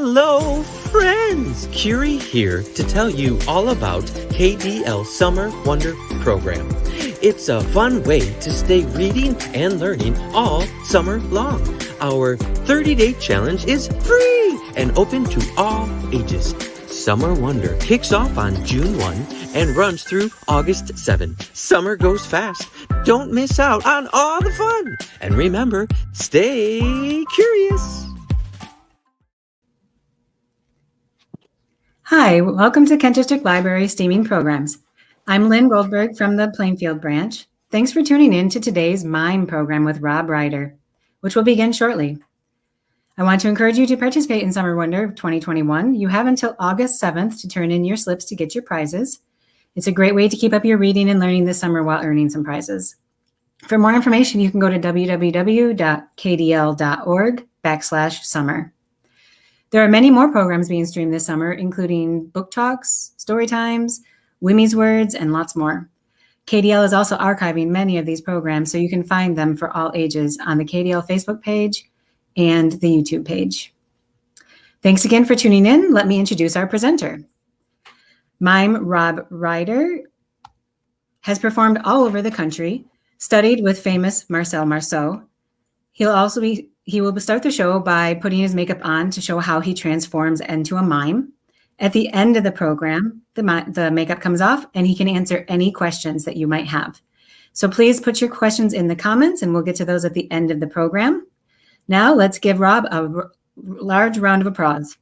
Hello, friends! Curie here to tell you all about KDL Summer Wonder Program. It's a fun way to stay reading and learning all summer long. Our 30-day challenge is free and open to all ages. Summer Wonder kicks off on June 1 and runs through August 7. Summer goes fast. Don't miss out on all the fun. And remember, stay curious. Hi, welcome to Kent District Library Steaming Programs. I'm Lynn Goldberg from the Plainfield branch. Thanks for tuning in to today's Mime program with Rob Reider, which will begin shortly. I want to encourage you to participate in Summer Wonder 2021. You have until August 7th to turn in your slips to get your prizes. It's a great way to keep up your reading and learning this summer while earning some prizes. For more information, you can go to www.kdl.org/summer. There are many more programs being streamed this summer, including book talks, story times, Wimmy's Words, and lots more. KDL is also archiving many of these programs, so you can find them for all ages on the KDL Facebook page and the YouTube page. Thanks again for tuning in. Let me introduce our presenter. Mime Rob Reider has performed all over the country, studied with famous Marcel Marceau. He will start the show by putting his makeup on to show how he transforms into a mime. At the end of the program, the makeup comes off and he can answer any questions that you might have. So please put your questions in the comments and we'll get to those at the end of the program. Now let's give Rob a large round of applause.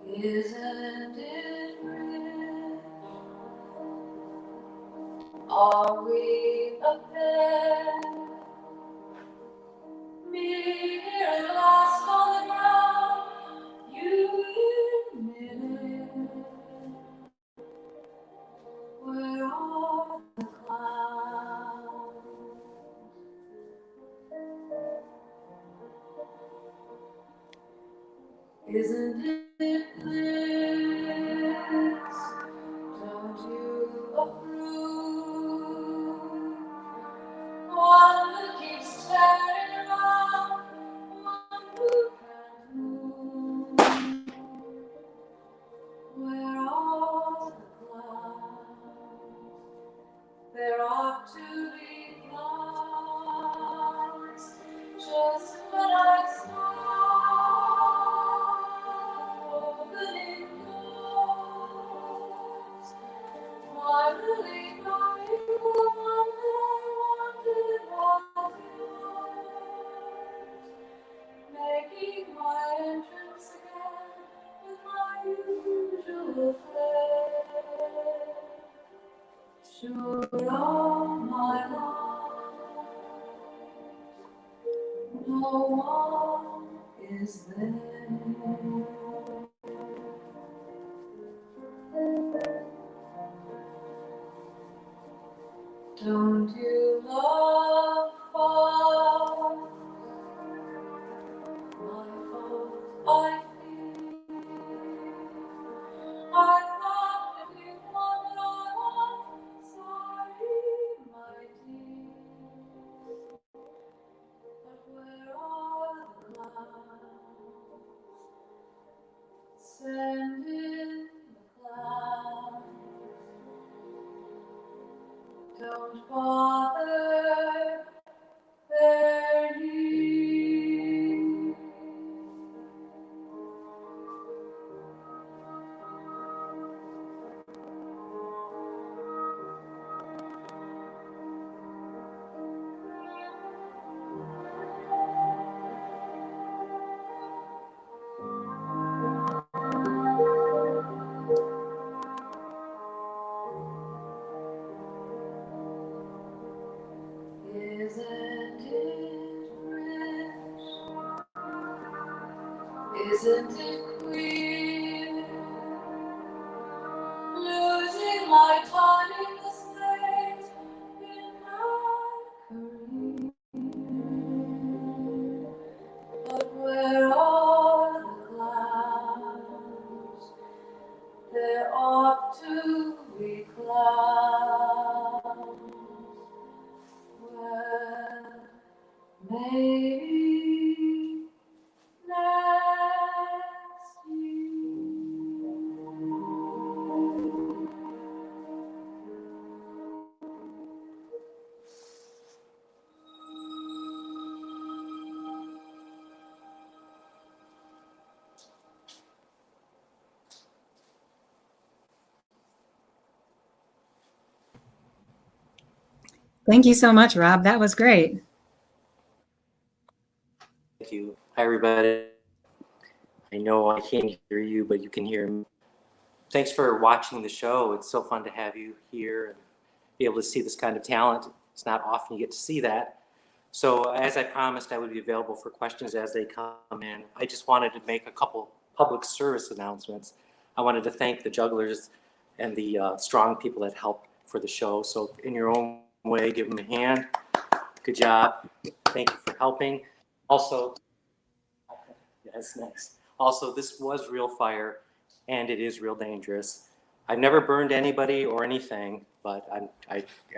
Isn't it rich? Are we a pair? Me here lost on the ground, you in midair. Where are the clouds? Isn't it bliss? Don't you approve? One who keeps turning around, one who can't move. Where are the clouds? There ought to be clouds just when I smile, opening doors. My really knowing the one that I wanted was yours, making my entrance again with my usual flair. Sure all my life, no one is there. Don't you love far? My fault, I feel. I thought if you wanted I was sorry, my dear. But where are the clouds? Send in the clouds. Don't bother, they're near. Isn't it rich? Isn't it queer? Losing my time in this place in my career. But where are the clouds? There ought to be clouds. Well, maybe next year. Thank you so much, Rob. That was great. Thank you. Hi, everybody. I know I can't hear you, but you can hear me. Thanks for watching the show. It's so fun to have you here and be able to see this kind of talent. It's not often you get to see that. So as I promised, I would be available for questions as they come in. I just wanted to make a couple public service announcements. I wanted to thank the jugglers and the strong people that helped for the show. So in your own way, give them a hand. Good job. Thank you for helping. Also, yes, nice. Also, this was real fire, and it is real dangerous. I've never burned anybody or anything, but I'm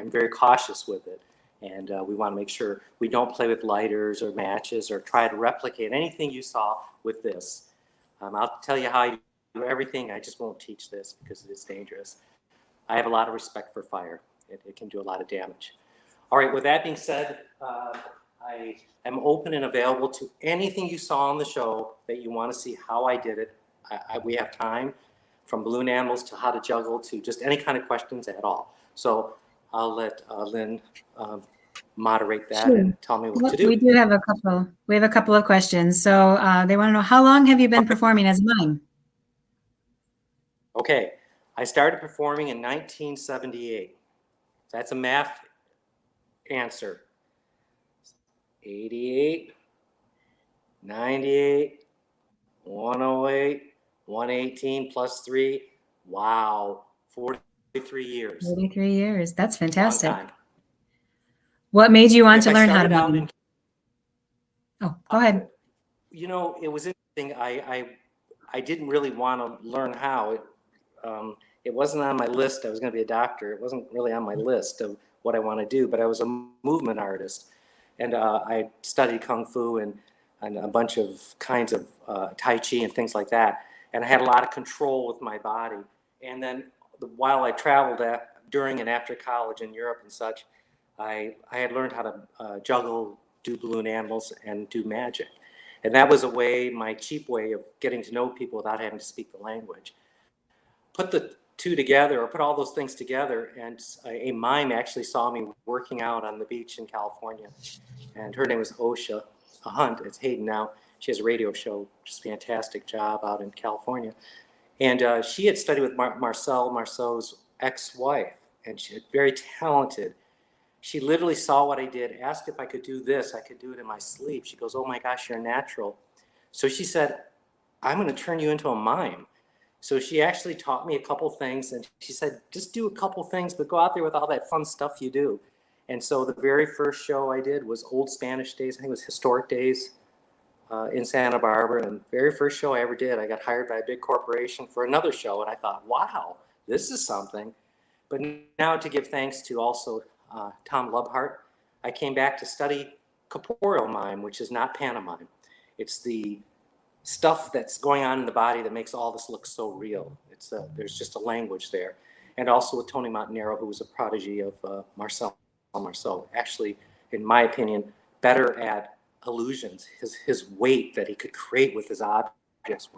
very cautious with it. And we want to make sure we don't play with lighters or matches or try to replicate anything you saw with this. I'll tell you how I do everything. I just won't teach this because it is dangerous. I have a lot of respect for fire. It can do a lot of damage. All right, with that being said, I am open and available to anything you saw on the show that you want to see how I did it. We have time, from balloon animals to how to juggle to just any kind of questions at all. So I'll let Lynn moderate that and tell me what to do. We do have a couple. We have a couple of questions. So they want to know, how long have you been performing as a mime? Okay, I started performing in 1978. That's a math answer. 88, 98, 108, 118 plus 3. Wow, 43 years. 43 years. That's Long fantastic. time. What made you want If to I learn how to started out mime? in, Oh, go ahead. you know, it was interesting. I didn't really want to learn how. It wasn't on my list. I was going to be a doctor. It wasn't really on my list of what I want to do, but I was a movement artist. And I studied Kung Fu and a bunch of kinds of Tai Chi and things like that. And I had a lot of control with my body. And then while I traveled during and after college in Europe and such, I had learned how to juggle, do balloon animals, and do magic. And that was a way, my cheap way of getting to know people without having to speak the language. Put the two together, or put all those things together, and a mime actually saw me working out on the beach in California. And her name was Osha Hunt. It's Hayden now. She has a radio show, just a fantastic job out in California. And she had studied with Marceau's ex-wife, and she was very talented. She literally saw what I did, asked if I could do this. I could do it in my sleep. She goes, "Oh my gosh, you're natural." So she said, "I'm going to turn you into a mime." So she actually taught me a couple things, and she said, "Just do a couple things, but go out there with all that fun stuff you do." And so the very first show I did was Old Spanish Days. I think it was Historic Days in Santa Barbara. And the very first show I ever did, I got hired by a big corporation for another show. And I thought, wow, this is something. But now to give thanks to also Tom Lubhart, I came back to study corporeal mime, which is not pantomime. It's the stuff that's going on in the body that makes all this look so real. There's just a language there. And also with Tony Montanaro, who was a prodigy of Marcel. Actually, in my opinion, better at illusions. His weight that he could create with his objects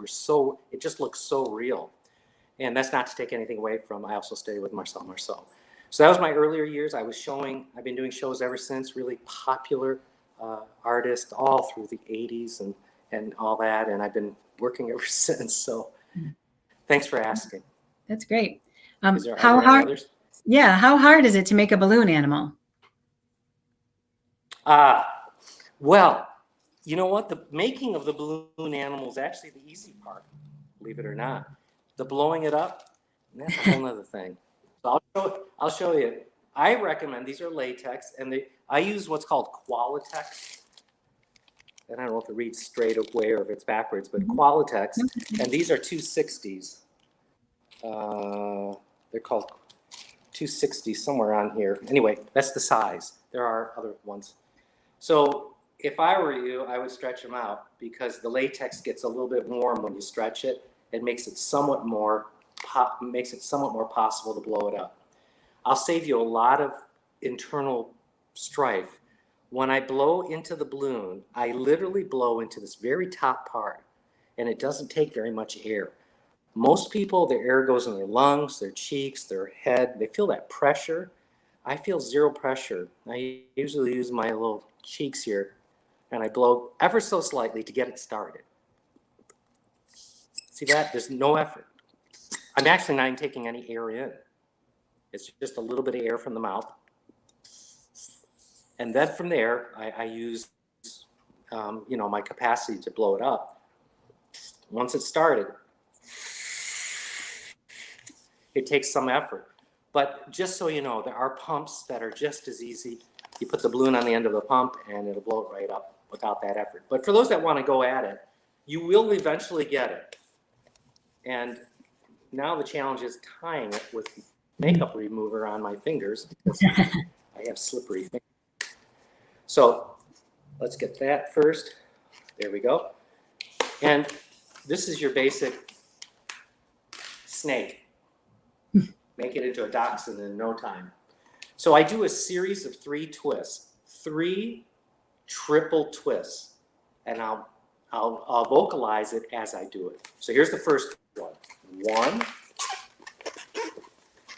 it just looks so real. And that's not to take anything away from, I also studied with Marcel. So that was my earlier years. I've been doing shows ever since, really popular artists all through the 80s and all that. And I've been working ever since. So thanks for asking. That's great. Are there how any hard? others? Yeah. How hard is it to make a balloon animal? Well, you know what? The making of the balloon animal is actually the easy part, believe it or not. The blowing it up, that's a whole other thing. So I'll show you. I recommend, these are latex, and I use what's called Qualitex. And I don't know if it reads straight away or if it's backwards, but Qualitex. And these are 260s. They're called 260 somewhere on here. Anyway, that's the size. There are other ones. So if I were you, I would stretch them out because the latex gets a little bit warm when you stretch it. It makes it somewhat more possible to blow it up. I'll save you a lot of internal strife. When I blow into the balloon, I literally blow into this very top part, and it doesn't take very much air. Most people, their air goes in their lungs, their cheeks, their head. They feel that pressure. I feel zero pressure. I usually use my little cheeks here, and I blow ever so slightly to get it started. See that? There's no effort. I'm actually not even taking any air in. It's just a little bit of air from the mouth. And then from there, I use, my capacity to blow it up. Once it's started, it takes some effort. But just so you know, there are pumps that are just as easy. You put the balloon on the end of the pump and it'll blow it right up without that effort. But for those that want to go at it, you will eventually get it. And now the challenge is tying it with makeup remover on my fingers because I have slippery fingers. So let's get that first. There we go. And this is your basic snake. Make it into a dachshund in no time. So I do a series of 3 twists, 3 triple twists, and I'll vocalize it as I do it. So here's the first one. 1,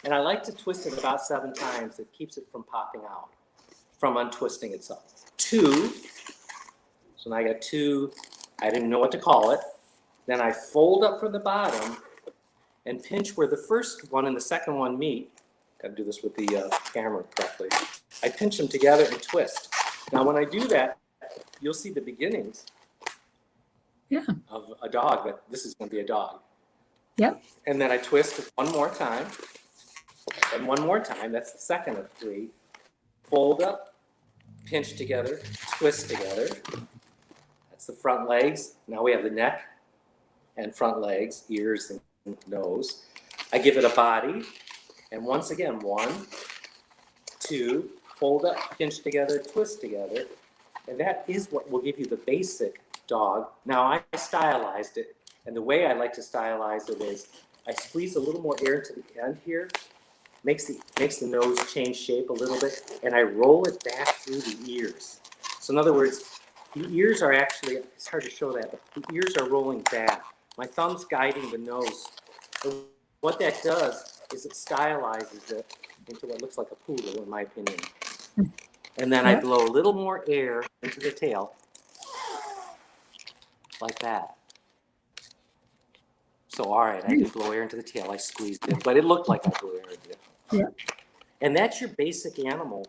and I like to twist it about 7 times. It keeps it from popping out, from untwisting itself. 2, so now I got 2. I didn't know what to call it. Then I fold up from the bottom, and pinch where the first one and the second one meet. Got to do this with the camera correctly. I pinch them together and twist. Now, when I do that, you'll see the beginnings of a dog, but this is going to be a dog. Yep. And then I twist one more time, and one more time. That's the second of 3. Fold up, pinch together, twist together. That's the front legs. Now we have the neck and front legs, ears and nose. I give it a body, and once again, 1, 2, fold up, pinch together, twist together. And that is what will give you the basic dog. Now I stylized it, and the way I like to stylize it is I squeeze a little more air into the end here, makes the nose change shape a little bit, and I roll it back through the ears. So in other words, the ears are actually, it's hard to show that, but the ears are rolling back. My thumb's guiding the nose. And what that does is it stylizes it into what looks like a poodle, in my opinion. And then I blow a little more air into the tail, like that. So, all right, I did blow air into the tail. I squeezed it, but it looked like I blew air into it. Yeah. And that's your basic animal.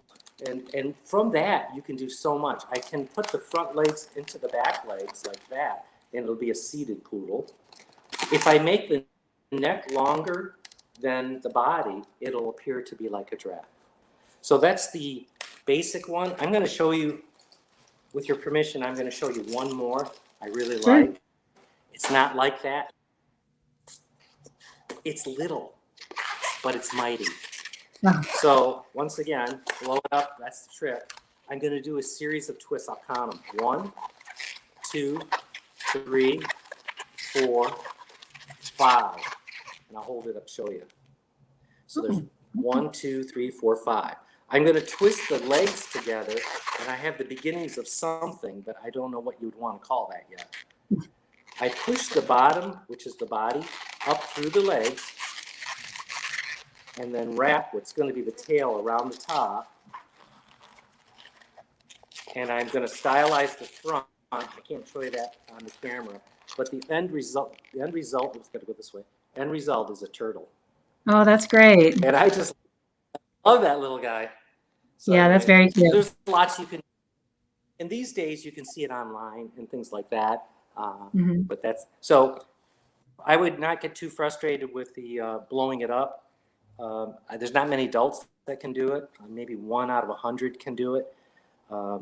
And from that, you can do so much. I can put the front legs into the back legs like that, and it'll be a seated poodle. If I make the neck longer than the body, it'll appear to be like a giraffe. So that's the basic one. I'm going to show you, with your permission, I'm going to show you one more I really like. It's not like that. It's little, but it's mighty. So once again, blow it up. That's the trick. I'm going to do a series of twists. I'll count them. 1, 2, 3, 4, 5. And I'll hold it up, show you. So there's 1, 2, 3, 4, 5. I'm going to twist the legs together, and I have the beginnings of something, but I don't know what you would want to call that yet. I push the bottom, which is the body, up through the legs, and then wrap what's going to be the tail around the top. And I'm going to stylize the front. I can't show you that on the camera, but the end result, it's got to go this way. End result is a turtle. Oh, that's great. And I just love that little guy. So yeah, that's very cute. There's lots you can, and these days you can see it online and things like that. But that's, so I would not get too frustrated with the blowing it up. There's not many adults that can do it. Maybe 1 out of 100 can do it.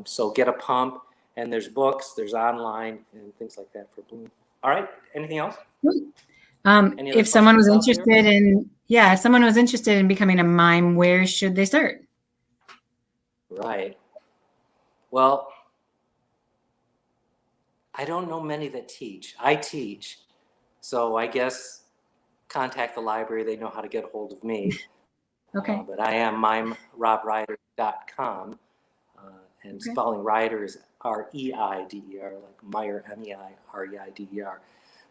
So get a pump, and there's books, there's online and things like that for blowing. All right. Anything else? If someone was interested if someone was interested in becoming a mime, where should they start? Right. Well, I don't know many that teach. I teach. So I guess contact the library. They know how to get a hold of me. Okay. But I am mimerobreider.com. And spelling Reider is R-E-I-D-E-R, like Meyer, M-E-I-R-E-I-D-E-R.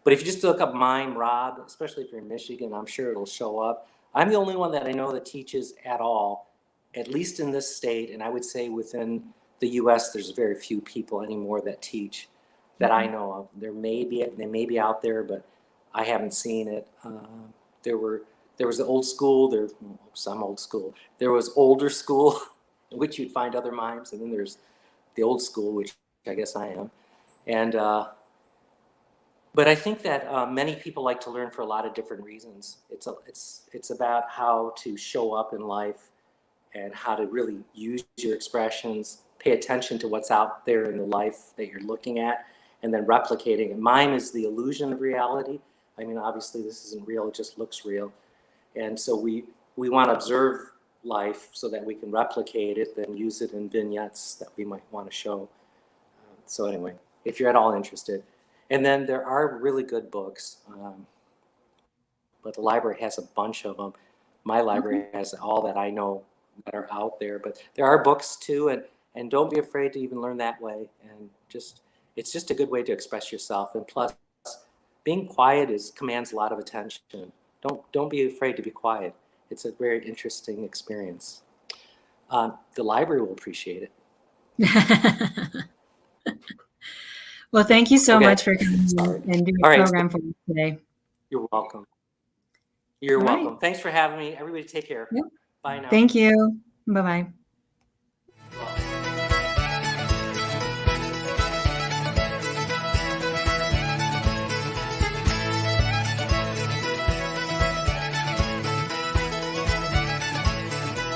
But if you just look up Mime Rob, especially if you're in Michigan, I'm sure it'll show up. I'm the only one that I know that teaches at all, at least in this state. And I would say within the U.S., there's very few people anymore that teach that I know of. They may be out there, but I haven't seen it. There was the old school. I'm old school. There was older school, in which you'd find other mimes, and then there's the old school, which I guess I am. And but I think that many people like to learn for a lot of different reasons. It's about how to show up in life and how to really use your expressions, pay attention to what's out there in the life that you're looking at, and then replicating it. Mime is the illusion of reality. I mean, obviously this isn't real, it just looks real. And so we want to observe life so that we can replicate it, then use it in vignettes that we might want to show. So anyway, if you're at all interested. And then there are really good books, but the library has a bunch of them. My library has all that I know that are out there, but there are books too, and don't be afraid to even learn that way. And it's just a good way to express yourself. And plus, being quiet commands a lot of attention. Don't be afraid to be quiet. It's a very interesting experience. The library will appreciate it. Well, thank you so much for coming and doing the program for us today. You're welcome. You're All right. welcome. Thanks for having me. Everybody take care. Yep. Bye now. Thank you. Bye-bye.